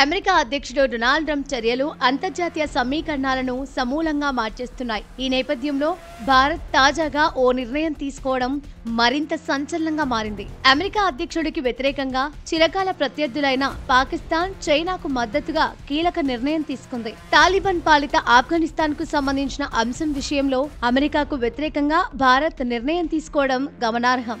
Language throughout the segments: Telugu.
అమెరికా అధ్యక్షుడు డొనాల్డ్ ట్రంప్ చర్యలు అంతర్జాతీయ సమీకరణాలను సమూలంగా మార్చేస్తున్నాయి. ఈ నేపథ్యంలో భారత్ తాజాగా ఓ నిర్ణయం తీసుకోవడం మరింత సంచలనంగా మారింది. అమెరికా అధ్యక్షుడికి వ్యతిరేకంగా చిరకాల ప్రత్యర్థులైన పాకిస్తాన్, చైనాకు మద్దతుగా కీలక నిర్ణయం తీసుకుంది. తాలిబాన్ పాలిత ఆఫ్ఘనిస్తాన్ కు సంబంధించిన అంశం విషయంలో అమెరికాకు వ్యతిరేకంగా భారత్ నిర్ణయం తీసుకోవడం గమనార్హం.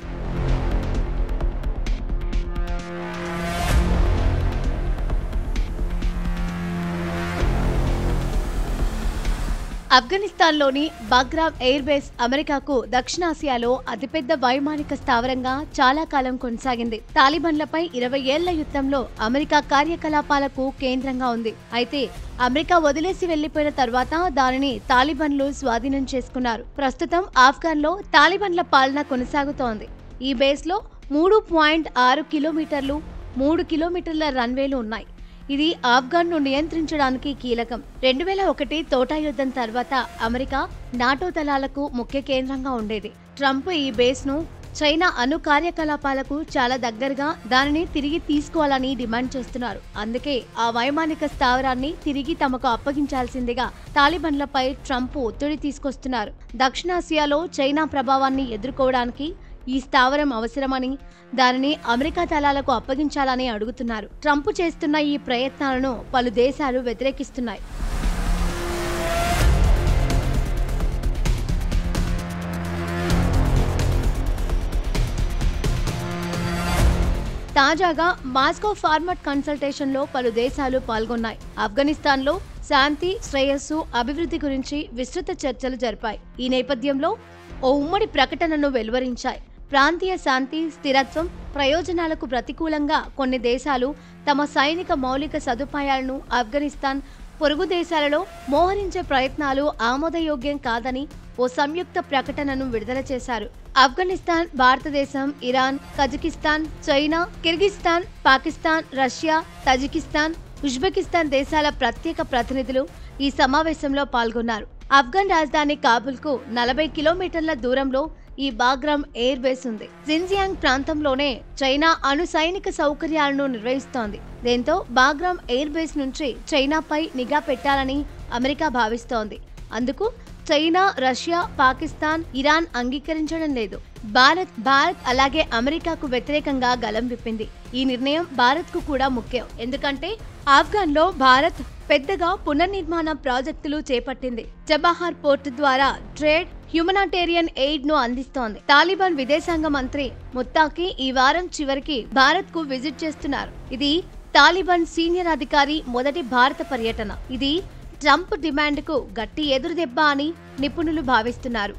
ఆఫ్ఘనిస్తాన్లోని బాగ్రామ్ ఎయిర్ బేస్ అమెరికాకు దక్షిణాసియాలో అతిపెద్ద వైమానిక స్థావరంగా చాలా కాలం కొనసాగింది. తాలిబాన్లపై 20 ఏళ్ల యుద్ధంలో అమెరికా కార్యకలాపాలకు కేంద్రంగా ఉంది. అయితే అమెరికా వదిలేసి వెళ్లిపోయిన తర్వాత దానిని తాలిబాన్లు స్వాధీనం చేసుకున్నారు. ప్రస్తుతం ఆఫ్ఘన్లో తాలిబాన్ల పాలన కొనసాగుతోంది. ఈ బేస్లో 3.6 కిలోమీటర్లు 3 కిలోమీటర్ల రన్వేలు ఉన్నాయి. ఇది ఆఫ్ఘన్ను నియంత్రించడానికి కీలకం. 2001 తోటా యుద్ధం తర్వాత అమెరికా నాటో దళాలకు ముఖ్య కేంద్రంగా ఉండేది. ట్రంప్ ఈ బేస్ను చైనా అణు కార్యకలాపాలకు చాలా దగ్గరగా దానిని తిరిగి తీసుకోవాలని డిమాండ్ చేస్తున్నారు. అందుకే ఆ వైమానిక స్థావరాన్ని తిరిగి తమకు అప్పగించాల్సిందిగా తాలిబాన్లపై ట్రంప్ ఒత్తిడి తీసుకొస్తున్నారు. దక్షిణాసియాలో చైనా ప్రభావాన్ని ఎదుర్కోవడానికి ఈ స్థావరం అవసరమని, దానిని అమెరికా దళాలకు అప్పగించాలని అడుగుతున్నారు. ట్రంప్ చేస్తున్న ఈ ప్రయత్నాలను పలు దేశాలు వ్యతిరేకిస్తున్నాయి. తాజాగా మాస్కో ఫార్మట్ కన్సల్టేషన్లో పలు దేశాలు పాల్గొన్నాయి. ఆఫ్ఘనిస్తాన్లో శాంతి, శ్రేయస్సు, అభివృద్ధి గురించి విస్తృత చర్చలు జరిపాయి. ఈ నేపథ్యంలో ఓ ఉమ్మడి ప్రకటనను వెలువరించాయి. ప్రాంతీయ శాంతి, స్థిరత్వం, ప్రయోజనాలకు ప్రతికూలంగా కొన్ని దేశాలు తమ సైనిక మౌలిక సదుపాయాలను ఆఫ్ఘనిస్తాన్, పొరుగు దేశాలలో మోహరించే ప్రయత్నాలు ఆమోదయోగ్యం కాదని ఓ సంయుక్త ప్రకటనను విడుదల చేశారు. ఆఫ్ఘనిస్తాన్, భారతదేశం, Iran, Kazakhstan, China, Kyrgyzstan, Pakistan, Russia, Tajikistan, Uzbekistan దేశాల ప్రత్యేక ప్రతినిధులు ఈ సమావేశంలో పాల్గొన్నారు. ఆఫ్ఘన్ రాజధాని కాబుల్కు 40 కిలోమీటర్ల దూరంలో ఈ బాగ్రామ్ ఎయిర్ బేస్ ఉంది. జిన్జియాంగ్ ప్రాంతంలోనే చైనా అణు సైనిక సౌకర్యాలను నిర్వహిస్తోంది. దీంతో బాగ్రామ్ ఎయిర్ బేస్ నుంచి చైనాపై నిఘా పెట్టాలని అమెరికా భావిస్తోంది. అందుకు చైనా, రష్యా, పాకిస్తాన్, ఇరాన్ అంగీకరించడం లేదు. భారత్ అలాగే అమెరికాకు వ్యతిరేకంగా గలం విప్పింది. ఈ నిర్ణయం భారత్కు కూడా ముఖ్యం. ఎందుకంటే ఆఫ్ఘన్లో భారత్ పెద్దగా పునర్నిర్మాణ ప్రాజెక్టులు చేపట్టింది. చబహార్ పోర్టు ద్వారా ట్రేడ్, హ్యూమనిటేరియన్ ఎయిడ్ ను అందిస్తోంది. తాలిబాన్ విదేశాంగ మంత్రి ముత్తాకి ఈ వారం చివరికి భారత్ కు విజిట్ చేస్తున్నారు. ఇది తాలిబాన్ సీనియర్ అధికారి మొదటి భారత పర్యటన. ఇది ట్రంప్ డిమాండ్ కు గట్టి ఎదురుదెబ్బ అని నిపుణులు భావిస్తున్నారు.